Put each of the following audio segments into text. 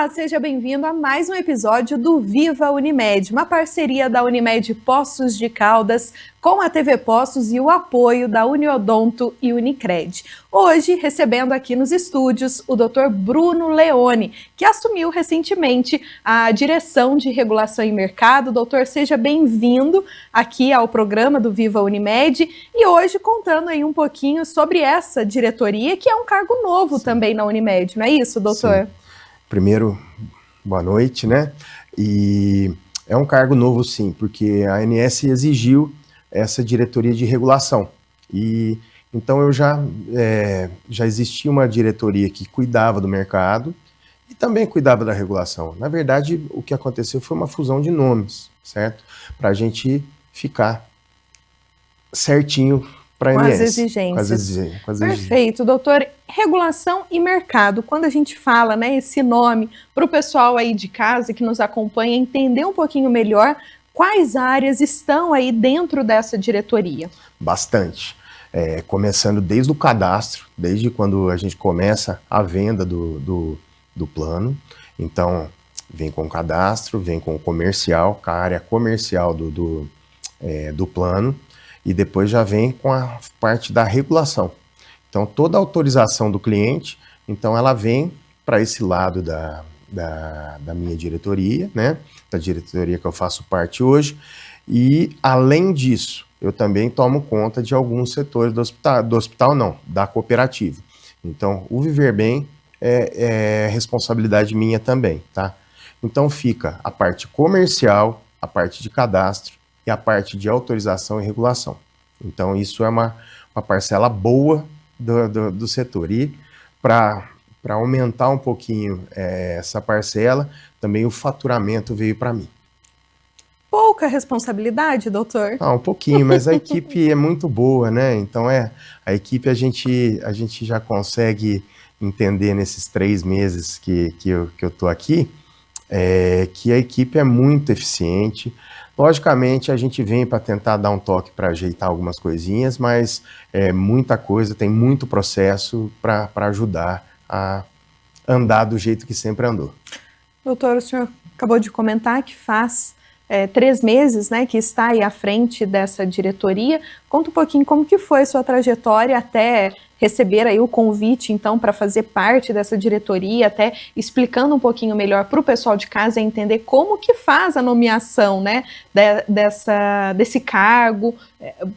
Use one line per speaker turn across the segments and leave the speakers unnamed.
Olá, seja bem-vindo a mais um episódio do Viva Unimed, uma parceria da Unimed Poços de Caldas com a TV Poços e o apoio da Uniodonto e Unicred. Hoje, recebendo aqui nos estúdios o Dr. Bruno Leone, que assumiu recentemente a direção de regulação e mercado. Doutor, seja bem-vindo aqui ao programa do Viva Unimed e hoje contando aí um pouquinho sobre essa diretoria, que é um cargo novo também na Unimed, não é isso, doutor?
Sim. Primeiro, boa noite, né? E é um cargo novo, sim, porque a ANS exigiu essa diretoria de regulação. E então já existia uma diretoria que cuidava do mercado e também cuidava da regulação. Na verdade, o que aconteceu foi uma fusão de nomes, certo? Para a gente ficar certinho para a ANS.
Com as exigências. Perfeito, doutor. Regulação e mercado, quando a gente fala, né, esse nome, para o pessoal aí de casa que nos acompanha entender um pouquinho melhor, quais áreas estão aí dentro dessa diretoria?
Bastante. Começando desde o cadastro, desde quando a gente começa a venda do plano. Então, vem com o cadastro, vem com o comercial, com a área comercial do plano, e depois já vem com a parte da regulação. Então, toda a autorização do cliente, então ela vem para esse lado da minha diretoria, né? Da diretoria que eu faço parte hoje. E, além disso, eu também tomo conta de alguns setores da cooperativa. Então, o Viver Bem é responsabilidade minha também, tá? Então, fica a parte comercial, a parte de cadastro e a parte de autorização e regulação. Então, isso é uma parcela boa do setor. E para aumentar um pouquinho essa parcela, também o faturamento veio para mim.
Pouca responsabilidade, doutor?
Um pouquinho, mas a equipe é muito boa, né? Então a equipe a gente já consegue entender nesses 3 meses que eu tô aqui, que a equipe é muito eficiente. Logicamente, a gente vem para tentar dar um toque para ajeitar algumas coisinhas, mas muita coisa, tem muito processo para ajudar a andar do jeito que sempre andou.
Doutor, o senhor acabou de comentar que faz 3 meses, né, que está aí à frente dessa diretoria. Conta um pouquinho como que foi sua trajetória até receber aí o convite, então, para fazer parte dessa diretoria, até explicando um pouquinho melhor para o pessoal de casa entender como que faz a nomeação, né, desse cargo.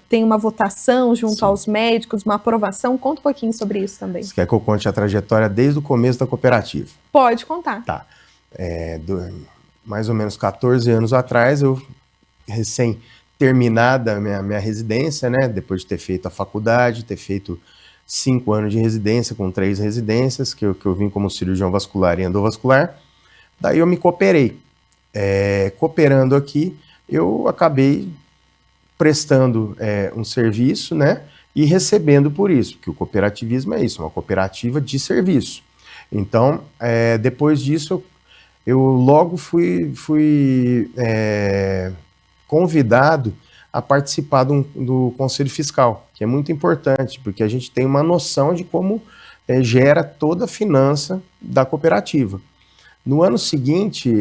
Tem uma votação junto
Sim.
aos médicos, uma aprovação. Conta um pouquinho sobre isso também.
Você quer que eu conte a trajetória desde o começo da cooperativa?
Pode contar.
Tá. Mais ou menos 14 anos atrás, eu recém-terminada a minha residência, né, depois de ter feito a faculdade, ter feito 5 anos de residência, com 3 residências, que eu vim como cirurgião vascular e endovascular. Daí eu me cooperei. Cooperando aqui, eu acabei prestando um serviço, né, e recebendo por isso, porque o cooperativismo é isso, uma cooperativa de serviço. Então, depois disso, eu logo fui convidado a participar do Conselho Fiscal, que é muito importante, porque a gente tem uma noção de como gera toda a finança da cooperativa. No ano seguinte,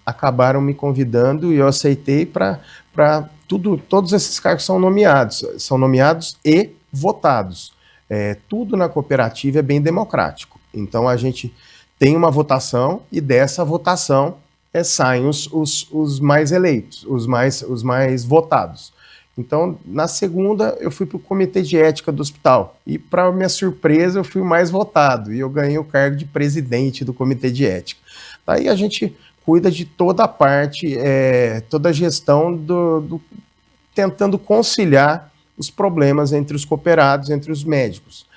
acabaram me convidando e eu aceitei para todos esses cargos são nomeados e votados. Tudo na cooperativa é bem democrático. Então, a gente tem uma votação e dessa votação saem os mais eleitos, os mais votados. Então, na segunda, eu fui para o Comitê de Ética do hospital e, para minha surpresa, eu fui o mais votado e eu ganhei o cargo de presidente do Comitê de Ética. Daí a gente cuida de toda a parte, toda a gestão tentando conciliar os problemas entre os cooperados, entre os médicos.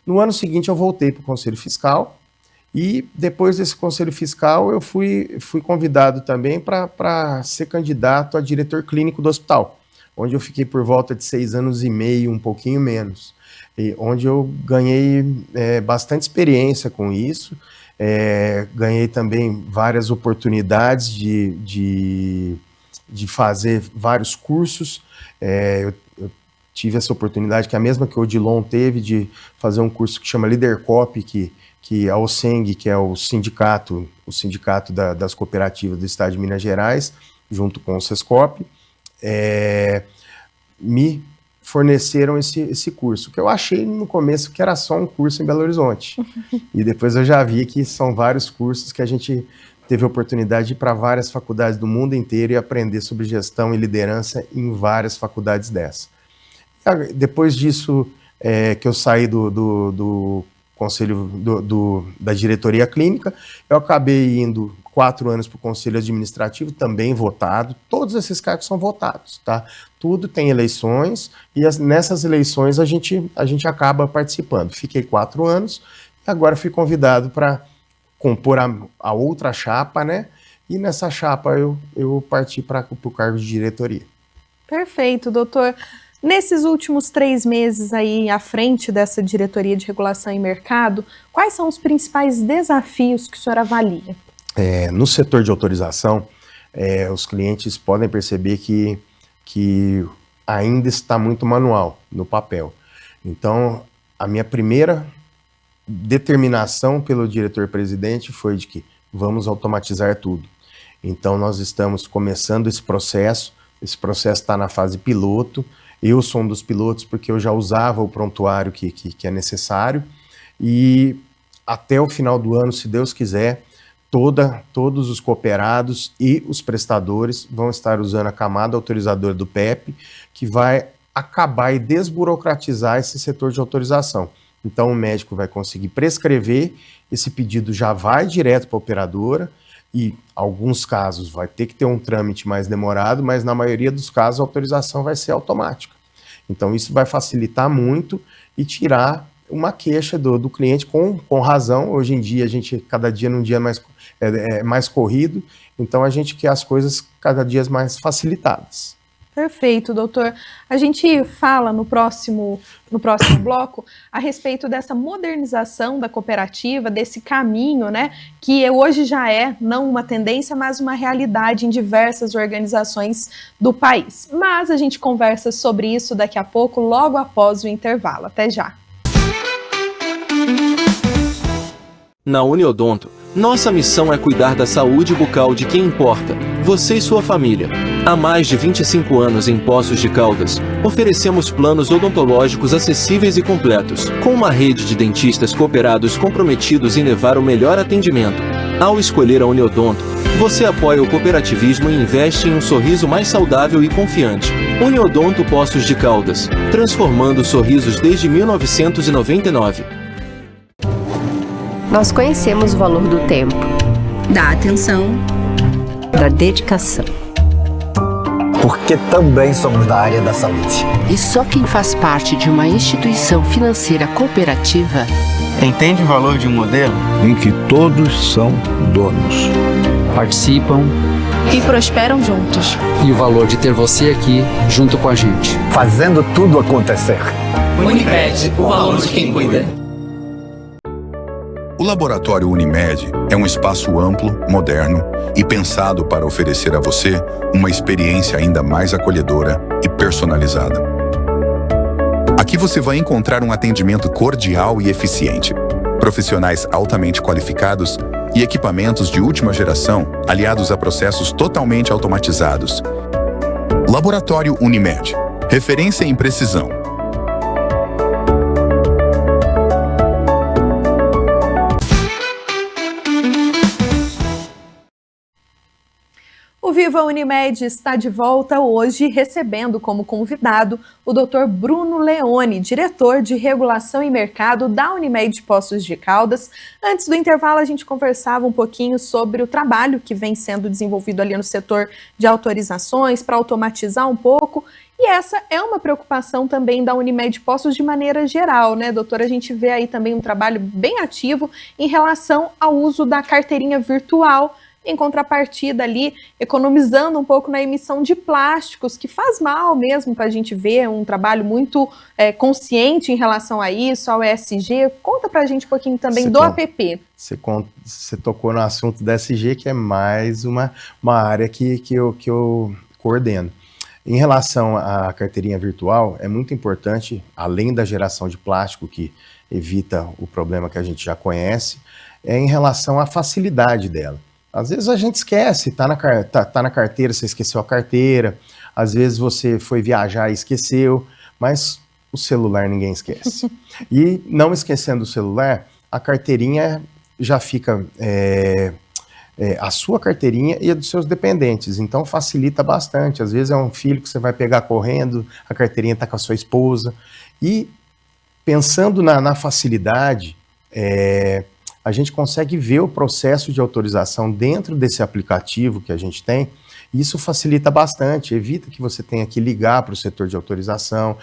No ano seguinte, eu voltei para o Conselho Fiscal. E depois desse Conselho Fiscal, eu fui convidado também para ser candidato a diretor clínico do hospital, onde eu fiquei por volta de 6 anos e meio, um pouquinho menos, e onde eu ganhei bastante experiência com isso, ganhei também várias oportunidades de fazer vários cursos. Eu tive essa oportunidade, que é a mesma que o Odilon teve, de fazer um curso que chama Leader Cop, que que a OCENG, que é o sindicato das cooperativas do estado de Minas Gerais, junto com o Sescop, me forneceram esse curso, que eu achei no começo que era só um curso em Belo Horizonte. E depois eu já vi que são vários cursos que a gente teve a oportunidade de ir para várias faculdades do mundo inteiro e aprender sobre gestão e liderança em várias faculdades dessa. Depois disso, que eu saí do conselho da diretoria clínica, eu acabei indo 4 anos para o conselho administrativo, também votado. Todos esses cargos são votados, tá? Tudo tem eleições e nessas eleições a gente acaba participando. Fiquei 4 anos e agora fui convidado para compor a outra chapa, né? E nessa chapa eu parti para o cargo de diretoria.
Perfeito, doutor. Nesses últimos 3 meses aí à frente dessa diretoria de regulação e mercado, quais são os principais desafios que o senhor avalia?
No setor de autorização, os clientes podem perceber que ainda está muito manual no papel. Então, a minha primeira determinação pelo diretor-presidente foi de que vamos automatizar tudo. Então, nós estamos começando esse processo está na fase piloto. Eu sou um dos pilotos porque eu já usava o prontuário que é necessário e até o final do ano, se Deus quiser, todos os cooperados e os prestadores vão estar usando a camada autorizadora do PEP, que vai acabar e desburocratizar esse setor de autorização. Então o médico vai conseguir prescrever, esse pedido já vai direto para a operadora, e alguns casos vai ter que ter um trâmite mais demorado, mas na maioria dos casos a autorização vai ser automática. Então isso vai facilitar muito e tirar uma queixa do cliente com razão. Hoje em dia, cada dia num dia mais corrido, então a gente quer as coisas cada dia mais facilitadas.
Perfeito, doutor. A gente fala no próximo bloco a respeito dessa modernização da cooperativa, desse caminho, né, que hoje já é não uma tendência, mas uma realidade em diversas organizações do país. Mas a gente conversa sobre isso daqui a pouco, logo após o intervalo. Até já.
Na Uniodonto, nossa missão é cuidar da saúde bucal de quem importa, você e sua família. Há mais de 25 anos em Poços de Caldas, oferecemos planos odontológicos acessíveis e completos, com uma rede de dentistas cooperados comprometidos em levar o melhor atendimento. Ao escolher a Uniodonto, você apoia o cooperativismo e investe em um sorriso mais saudável e confiante. Uniodonto Poços de Caldas, transformando sorrisos desde 1999.
Nós conhecemos o valor do tempo,
da atenção,
da dedicação.
Porque também somos da área da saúde.
E só quem faz parte de uma instituição financeira cooperativa
entende o valor de um modelo
em que todos são donos,
participam
e prosperam juntos.
E o valor de ter você aqui junto com a gente,
fazendo tudo acontecer.
Unimed, o valor de quem cuida.
O Laboratório Unimed é um espaço amplo, moderno e pensado para oferecer a você uma experiência ainda mais acolhedora e personalizada. Aqui você vai encontrar um atendimento cordial e eficiente, profissionais altamente qualificados e equipamentos de última geração aliados a processos totalmente automatizados. Laboratório Unimed, referência em precisão.
O Viva Unimed está de volta hoje, recebendo como convidado o Dr. Bruno Leone, diretor de Regulação e Mercado da Unimed Poços de Caldas. Antes do intervalo, a gente conversava um pouquinho sobre o trabalho que vem sendo desenvolvido ali no setor de autorizações, para automatizar um pouco. E essa é uma preocupação também da Unimed Poços de maneira geral, né, doutor? A gente vê aí também um trabalho bem ativo em relação ao uso da carteirinha virtual, em contrapartida ali, economizando um pouco na emissão de plásticos, que faz mal mesmo para a gente ver, um trabalho muito consciente em relação a isso, ao ESG. Conta para a gente um pouquinho também do APP.
Você tocou no assunto da ESG, que é mais uma área que eu coordeno. Em relação à carteirinha virtual, é muito importante, além da geração de plástico, que evita o problema que a gente já conhece, é em relação à facilidade dela. Às vezes a gente esquece, tá na carteira, você esqueceu a carteira, às vezes você foi viajar e esqueceu, mas o celular ninguém esquece. E não esquecendo o celular, a carteirinha já fica... a sua carteirinha e a dos seus dependentes, então facilita bastante. Às vezes é um filho que você vai pegar correndo, a carteirinha está com a sua esposa, e pensando na facilidade, a gente consegue ver o processo de autorização dentro desse aplicativo que a gente tem, e isso facilita bastante, evita que você tenha que ligar para o setor de autorização,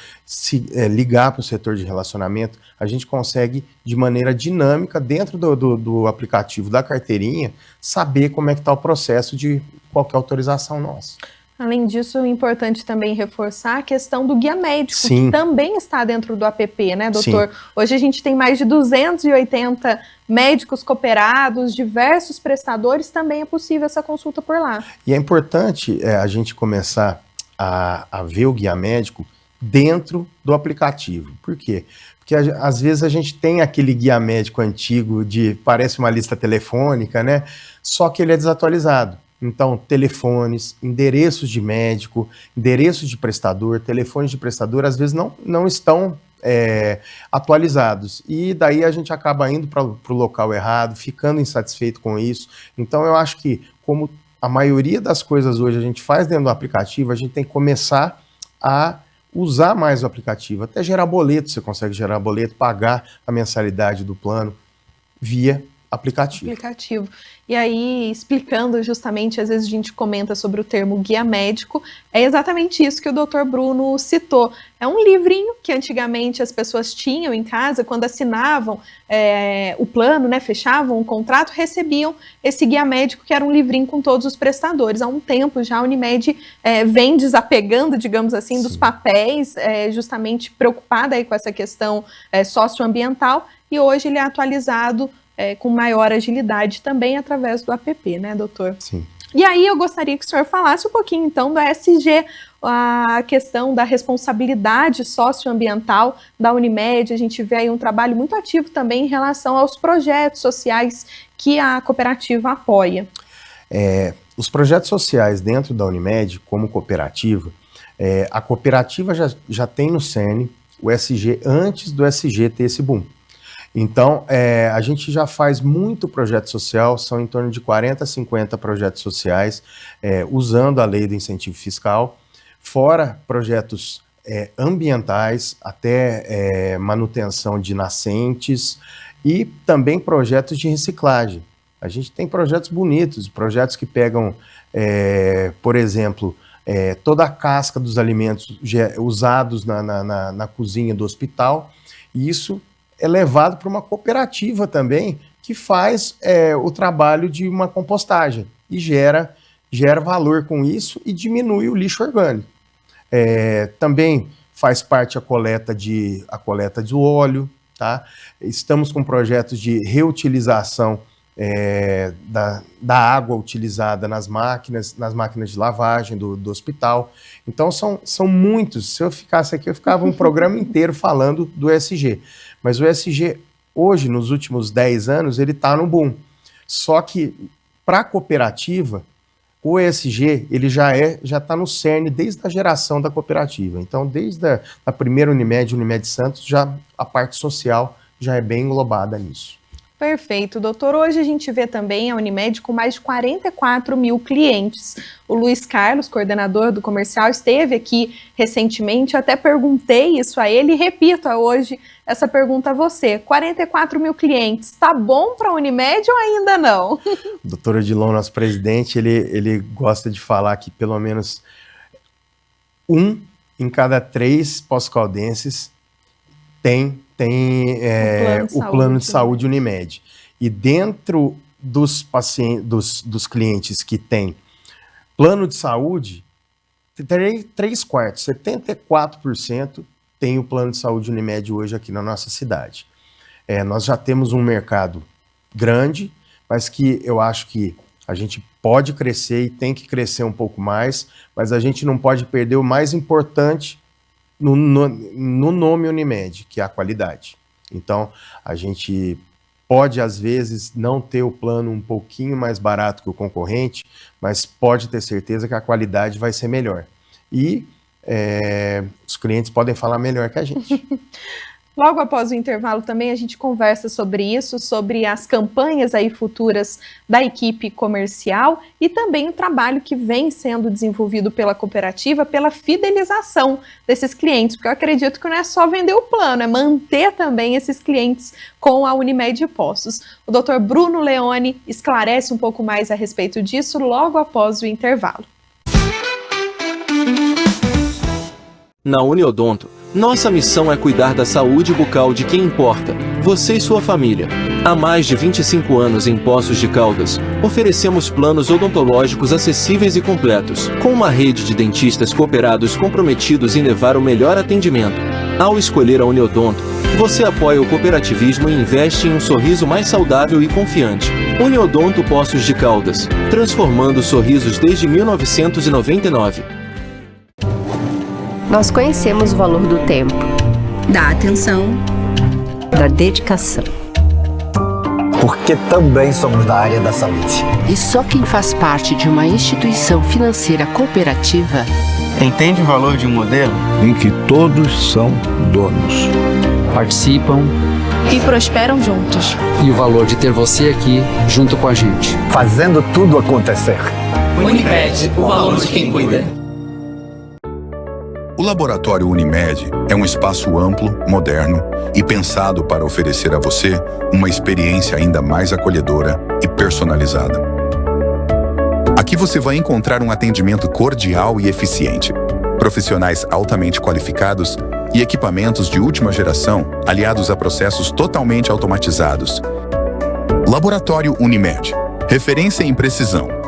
ligar para o setor de relacionamento. A gente consegue, de maneira dinâmica, dentro do aplicativo da carteirinha, saber como é que está o processo de qualquer autorização nossa.
Além disso, é importante também reforçar a questão do guia médico,
Sim.
que também está dentro do app, né, doutor?
Sim.
Hoje a gente tem mais de 280 médicos cooperados, diversos prestadores, também é possível essa consulta por lá.
E é importante a gente começar a ver o guia médico dentro do aplicativo. Por quê? Porque às vezes a gente tem aquele guia médico antigo parece uma lista telefônica, né? Só que ele é desatualizado. Então, telefones, endereços de médico, endereços de prestador, telefones de prestador, às vezes não estão atualizados. E daí a gente acaba indo para o local errado, ficando insatisfeito com isso. Então, eu acho que, como a maioria das coisas hoje a gente faz dentro do aplicativo, a gente tem que começar a usar mais o aplicativo. Até gerar boleto, você consegue gerar boleto, pagar a mensalidade do plano via aplicativo.
E aí, explicando justamente, às vezes a gente comenta sobre o termo guia médico, é exatamente isso que o Dr. Bruno citou. É um livrinho que antigamente as pessoas tinham em casa, quando assinavam o plano, né, fechavam o contrato, recebiam esse guia médico, que era um livrinho com todos os prestadores. Há um tempo já a Unimed vem desapegando, digamos assim,
Sim.
dos papéis, justamente preocupada aí com essa questão socioambiental, e hoje ele é atualizado com maior agilidade também através do app, né, doutor?
Sim.
E aí eu gostaria que o senhor falasse um pouquinho, então, do ESG, a questão da responsabilidade socioambiental da Unimed. A gente vê aí um trabalho muito ativo também em relação aos projetos sociais que a cooperativa apoia.
Os projetos sociais dentro da Unimed, como cooperativa, a cooperativa já tem no CERN o ESG antes do ESG ter esse boom. Então, a gente já faz muito projeto social, são em torno de 40 a 50 projetos sociais, usando a lei do incentivo fiscal, fora projetos ambientais, até manutenção de nascentes e também projetos de reciclagem. A gente tem projetos bonitos, projetos que pegam, por exemplo, toda a casca dos alimentos usados na cozinha do hospital, e isso é levado para uma cooperativa também, que faz o trabalho de uma compostagem e gera valor com isso e diminui o lixo orgânico. Também faz parte a coleta do óleo, tá? Estamos com projetos de reutilização da água utilizada nas máquinas de lavagem do hospital. Então são muitos. Se eu ficasse aqui, eu ficava um programa inteiro falando do ESG. Mas o ESG, hoje, nos últimos 10 anos, ele está no boom. Só que, para a cooperativa, o ESG ele já está no cerne desde a geração da cooperativa. Então, desde a primeira Unimed Santos, já a parte social já é bem englobada nisso.
Perfeito, doutor. Hoje a gente vê também a Unimed com mais de 44 mil clientes. O Luiz Carlos, coordenador do comercial, esteve aqui recentemente. Eu até perguntei isso a ele e repito hoje essa pergunta a você. 44 mil clientes, tá bom para a Unimed ou ainda não?
O doutor Odilon, nosso presidente, ele gosta de falar que pelo menos 1 em cada 3 pós-caldenses tem o plano de saúde Unimed. E dentro dos pacientes, dos clientes que têm plano de saúde, 3/4, 74% tem o plano de saúde Unimed hoje aqui na nossa cidade. Nós já temos um mercado grande, mas que eu acho que A gente pode crescer e tem que crescer um pouco mais, mas a gente não pode perder o mais importante no nome Unimed, que é a qualidade. Então, a gente pode, às vezes, não ter o plano um pouquinho mais barato que o concorrente, mas pode ter certeza que a qualidade vai ser melhor. E os clientes podem falar melhor que a gente.
Logo após o intervalo também a gente conversa sobre isso, sobre as campanhas aí futuras da equipe comercial e também o trabalho que vem sendo desenvolvido pela cooperativa pela fidelização desses clientes, porque eu acredito que não é só vender o plano, é manter também esses clientes com a Unimed Poços. O Dr. Bruno Leone esclarece um pouco mais a respeito disso logo após o intervalo.
Na Uniodonto, nossa missão é cuidar da saúde bucal de quem importa, você e sua família. Há mais de 25 anos em Poços de Caldas, oferecemos planos odontológicos acessíveis e completos, com uma rede de dentistas cooperados comprometidos em levar o melhor atendimento. Ao escolher a Uniodonto, você apoia o cooperativismo e investe em um sorriso mais saudável e confiante. Uniodonto Poços de Caldas, transformando sorrisos desde 1999.
Nós conhecemos o valor do tempo,
da atenção,
da dedicação.
Porque também somos da área da saúde.
E só quem faz parte de uma instituição financeira cooperativa
entende o valor de um modelo
em que todos são donos.
Participam
e prosperam juntos.
E o valor de ter você aqui junto com a gente.
Fazendo tudo acontecer.
Unimed, o valor de quem cuida.
O Laboratório Unimed é um espaço amplo, moderno e pensado para oferecer a você uma experiência ainda mais acolhedora e personalizada. Aqui você vai encontrar um atendimento cordial e eficiente, profissionais altamente qualificados e equipamentos de última geração aliados a processos totalmente automatizados. Laboratório Unimed, referência em precisão.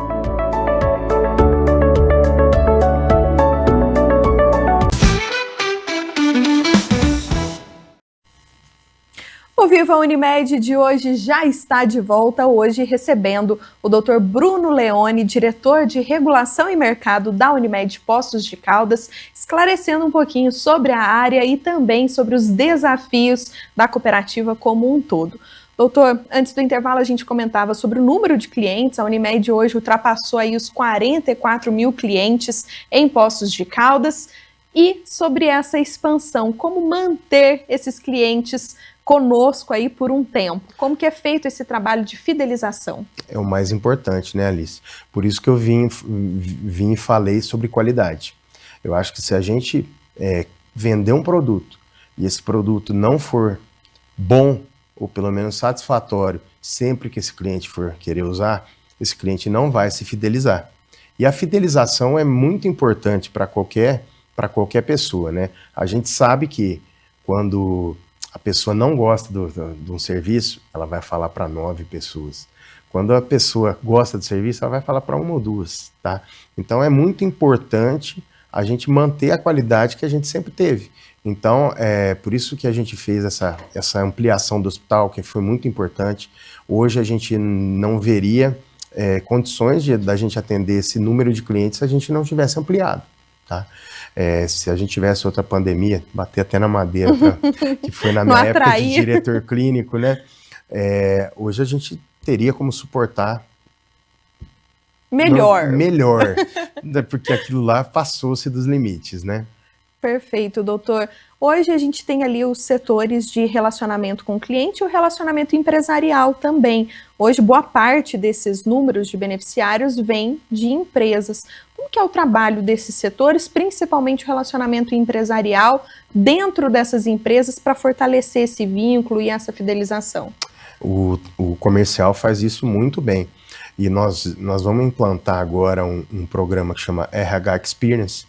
O Viva Unimed de hoje já está de volta, hoje recebendo o Dr. Bruno Leone, diretor de Regulação e Mercado da Unimed Poços de Caldas, esclarecendo um pouquinho sobre a área e também sobre os desafios da cooperativa como um todo. Doutor, antes do intervalo a gente comentava sobre o número de clientes, a Unimed hoje ultrapassou aí os 44 mil clientes em Poços de Caldas e sobre essa expansão, como manter esses clientes conosco aí por um tempo. Como que é feito esse trabalho de fidelização?
É o mais importante, né, Alice? Por isso que eu vim e falei sobre qualidade. Eu acho que se a gente vender um produto e esse produto não for bom ou pelo menos satisfatório sempre que esse cliente for querer usar, esse cliente não vai se fidelizar. E a fidelização é muito importante para qualquer pessoa, né? A gente sabe que quando a pessoa não gosta de um serviço, ela vai falar para 9 pessoas. Quando a pessoa gosta do serviço, ela vai falar para 1 ou 2, tá? Então é muito importante a gente manter a qualidade que a gente sempre teve. Então é por isso que a gente fez essa ampliação do hospital, que foi muito importante. Hoje a gente não veria condições da gente atender esse número de clientes se a gente não tivesse ampliado, tá? Se a gente tivesse outra pandemia, bater até na madeira, que foi na minha época de diretor clínico, né? Hoje a gente teria como suportar melhor, porque aquilo lá passou-se dos limites, né?
Perfeito, doutor. Hoje a gente tem ali os setores de relacionamento com o cliente e o relacionamento empresarial também. Hoje, boa parte desses números de beneficiários vem de empresas. Como que é o trabalho desses setores, principalmente o relacionamento empresarial, dentro dessas empresas para fortalecer esse vínculo e essa fidelização?
O comercial faz isso muito bem. E nós vamos implantar agora um programa que chama RH Experience,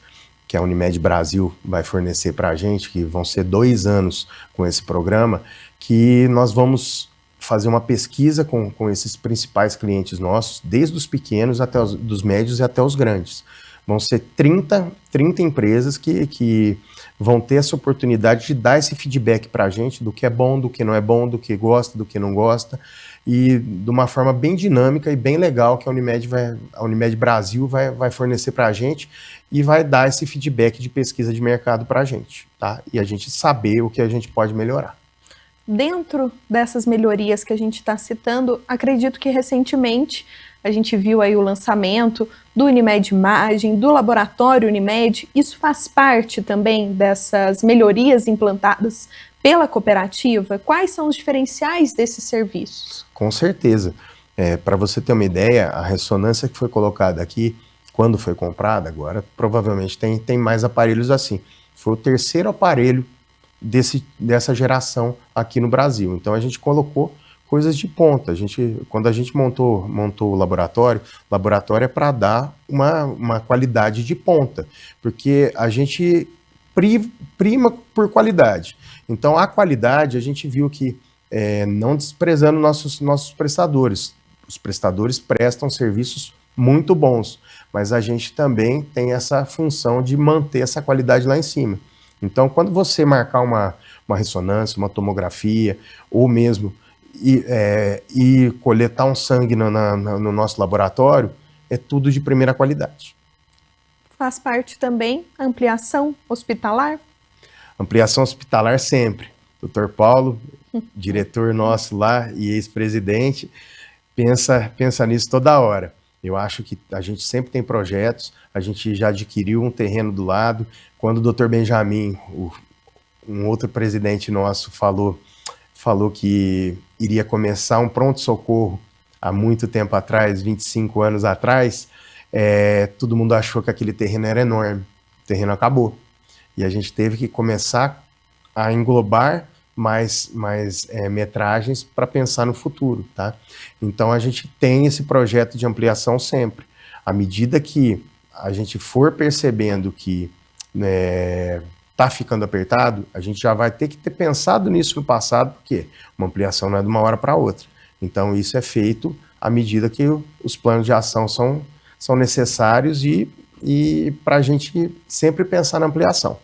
que a Unimed Brasil vai fornecer para a gente, que vão ser 2 anos com esse programa, que nós vamos fazer uma pesquisa com esses principais clientes nossos, desde os pequenos até dos médios e até os grandes. Vão ser 30 empresas que vão ter essa oportunidade de dar esse feedback para a gente do que é bom, do que não é bom, do que gosta, do que não gosta. e de uma forma bem dinâmica e bem legal que a Unimed Brasil vai fornecer para a gente e vai dar esse feedback de pesquisa de mercado para a gente, tá? E a gente saber o que a gente pode melhorar.
Dentro dessas melhorias que a gente está citando, acredito que recentemente a gente viu aí o lançamento do Unimed Imagem, do laboratório Unimed. Isso faz parte também dessas melhorias implantadas pela cooperativa? Quais são os diferenciais desses serviços?
Com certeza. Para você ter uma ideia, a ressonância que foi colocada aqui, quando foi comprada, agora provavelmente tem mais aparelhos assim. Foi o terceiro aparelho dessa geração aqui no Brasil. Então a gente colocou coisas de ponta. Quando a gente montou o laboratório é para dar uma qualidade de ponta, porque a gente prima por qualidade. Então a qualidade a gente viu que, não desprezando nossos prestadores, os prestadores prestam serviços muito bons, mas a gente também tem essa função de manter essa qualidade lá em cima. Então quando você marcar uma ressonância, uma tomografia, ou mesmo e coletar um sangue no nosso laboratório, é tudo de primeira qualidade.
Faz parte também a ampliação hospitalar?
Ampliação hospitalar sempre. Dr. Paulo, diretor nosso lá e ex-presidente, pensa nisso toda hora. Eu acho que a gente sempre tem projetos, a gente já adquiriu um terreno do lado. Quando o Dr. Benjamin, um outro presidente nosso, falou que iria começar um pronto-socorro há muito tempo atrás, 25 anos atrás, todo mundo achou que aquele terreno era enorme. O terreno acabou. E a gente teve que começar a englobar mais metragens para pensar no futuro, tá? Então a gente tem esse projeto de ampliação sempre. À medida que a gente for percebendo que está ficando apertado, a gente já vai ter que ter pensado nisso no passado, porque uma ampliação não é de uma hora para outra. Então isso é feito à medida que os planos de ação são necessários e para a gente sempre pensar na ampliação.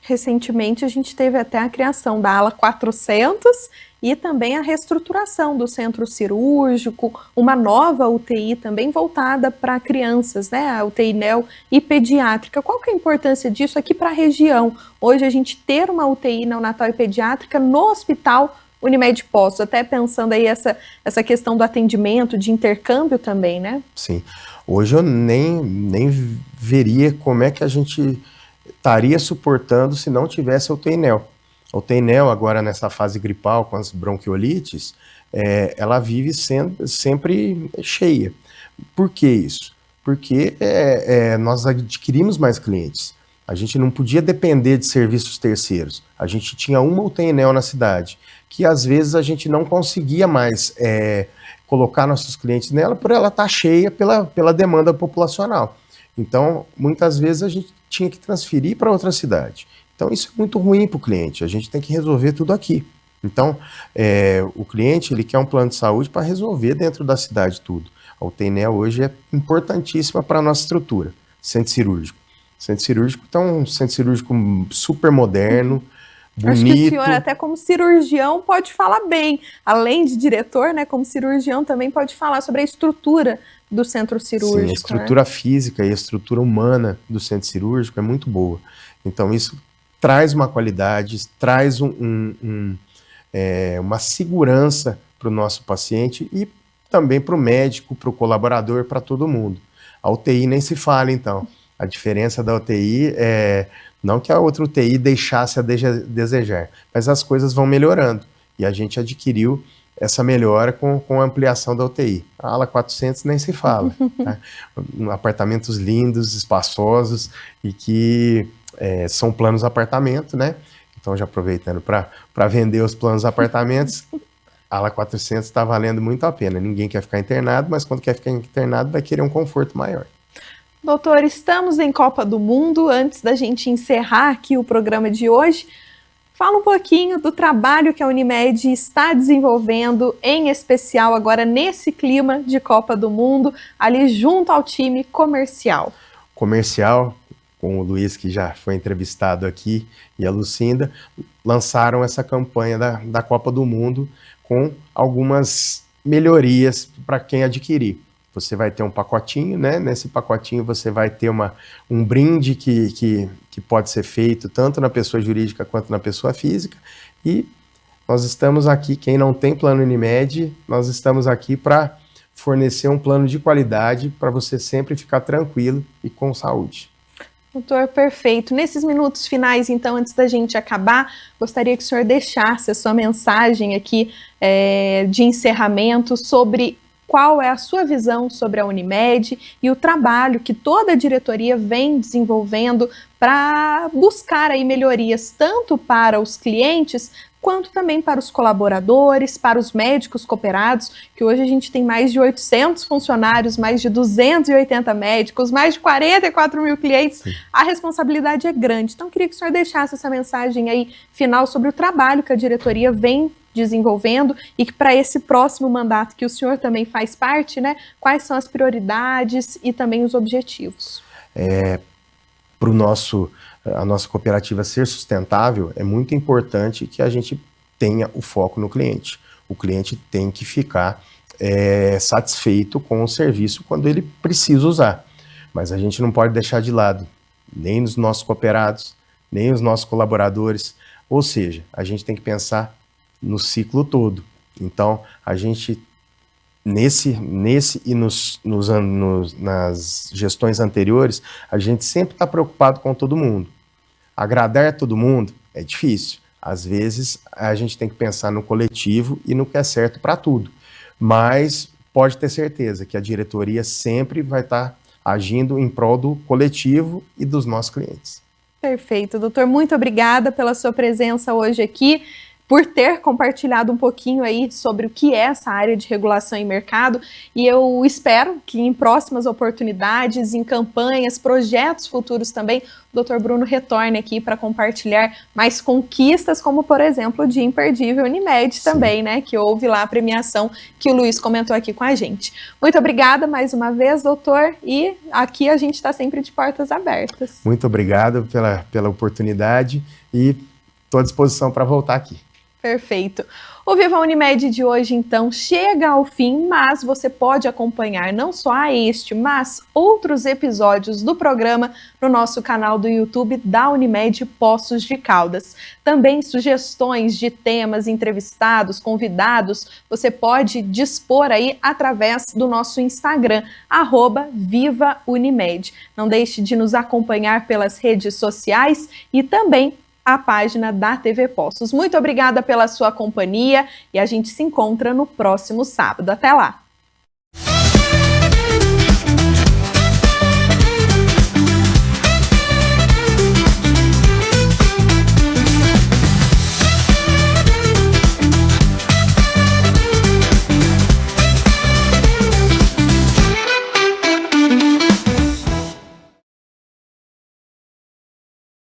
Recentemente a gente teve até a criação da ala 400 e também a reestruturação do centro cirúrgico, uma nova UTI também voltada para crianças, né? A UTI neo e pediátrica. Qual que é a importância disso aqui para a região? Hoje a gente ter uma UTI neonatal e pediátrica no hospital Unimed Poços, até pensando aí essa questão do atendimento, de intercâmbio também, né?
Sim. Hoje eu nem veria como é que a gente estaria suportando se não tivesse a UTI neo. A UTI neo agora nessa fase gripal com as bronquiolites, ela vive sempre cheia. Por que isso? Porque nós adquirimos mais clientes. A gente não podia depender de serviços terceiros. A gente tinha uma UTI neo na cidade, que às vezes a gente não conseguia mais colocar nossos clientes nela por ela estar cheia pela demanda populacional. Então, muitas vezes a gente tinha que transferir para outra cidade. Então, isso é muito ruim para o cliente. A gente tem que resolver tudo aqui. Então, o cliente ele quer um plano de saúde para resolver dentro da cidade tudo. A UTI neo hoje é importantíssima para a nossa estrutura. Centro cirúrgico. Centro cirúrgico, então, um centro cirúrgico super moderno, bonito.
Acho que o senhor, até como cirurgião, pode falar bem. Além de diretor, né, como cirurgião, também pode falar sobre a estrutura do centro cirúrgico. Sim, a
estrutura física e a estrutura humana do centro cirúrgico é muito boa. Então, isso traz uma qualidade, traz uma segurança para o nosso paciente e também para o médico, para o colaborador, para todo mundo. A UTI nem se fala, então. A diferença da UTI não que a outra UTI deixasse a desejar, mas as coisas vão melhorando. E a gente adquiriu essa melhora com a ampliação da UTI. A ala 400 nem se fala. Tá? Apartamentos lindos, espaçosos e que são planos apartamento, né? Então, já aproveitando para vender os planos apartamentos, a ala 400 está valendo muito a pena. Ninguém quer ficar internado, mas quando quer ficar internado vai querer um conforto maior.
Doutor, estamos em Copa do Mundo. Antes da gente encerrar aqui o programa de hoje, fala um pouquinho do trabalho que a Unimed está desenvolvendo, em especial agora nesse clima de Copa do Mundo, ali junto ao time comercial.
Comercial, com o Luiz, que já foi entrevistado aqui, e a Lucinda, lançaram essa campanha da Copa do Mundo com algumas melhorias para quem adquirir. Você vai ter um pacotinho, né? Nesse pacotinho você vai ter um brinde que pode ser feito tanto na pessoa jurídica quanto na pessoa física. E nós estamos aqui, quem não tem plano Unimed, nós estamos aqui para fornecer um plano de qualidade para você sempre ficar tranquilo e com saúde.
Doutor, perfeito. Nesses minutos finais, então, antes da gente acabar, gostaria que o senhor deixasse a sua mensagem aqui de encerramento sobre qual é a sua visão sobre a Unimed e o trabalho que toda a diretoria vem desenvolvendo para buscar aí melhorias tanto para os clientes quanto também para os colaboradores, para os médicos cooperados, que hoje a gente tem mais de 800 funcionários, mais de 280 médicos, mais de 44 mil clientes. Sim. A responsabilidade é grande. Então, queria que o senhor deixasse essa mensagem aí final sobre o trabalho que a diretoria vem desenvolvendo e que para esse próximo mandato, que o senhor também faz parte, né, quais são as prioridades e também os objetivos?
Para a nossa cooperativa ser sustentável, é muito importante que a gente tenha o foco no cliente. O cliente tem que ficar satisfeito com o serviço quando ele precisa usar. Mas a gente não pode deixar de lado nem os nossos cooperados, nem os nossos colaboradores. Ou seja, a gente tem que pensar no ciclo todo. Então, a gente, nesse e nas gestões anteriores, a gente sempre está preocupado com todo mundo. Agradar todo mundo é difícil. Às vezes, a gente tem que pensar no coletivo e no que é certo para tudo. Mas pode ter certeza que a diretoria sempre vai estar agindo em prol do coletivo e dos nossos clientes.
Perfeito, doutor. Muito obrigada pela sua presença hoje aqui, por ter compartilhado um pouquinho aí sobre o que é essa área de regulação em mercado, e eu espero que em próximas oportunidades, em campanhas, projetos futuros também, o Dr. Bruno retorne aqui para compartilhar mais conquistas, como por exemplo de Imperdível Unimed. Sim. Também, né, que houve lá a premiação que o Luiz comentou aqui com a gente. Muito obrigada mais uma vez, doutor, e aqui a gente está sempre de portas abertas.
Muito obrigado pela oportunidade e estou à disposição para voltar aqui.
Perfeito. O Viva Unimed de hoje, então, chega ao fim, mas você pode acompanhar não só este, mas outros episódios do programa no nosso canal do YouTube da Unimed Poços de Caldas. Também sugestões de temas, entrevistados, convidados, você pode dispor aí através do nosso Instagram, @VivaUnimed. Não deixe de nos acompanhar pelas redes sociais e também a página da TV Poços. Muito obrigada pela sua companhia e a gente se encontra no próximo sábado. Até lá!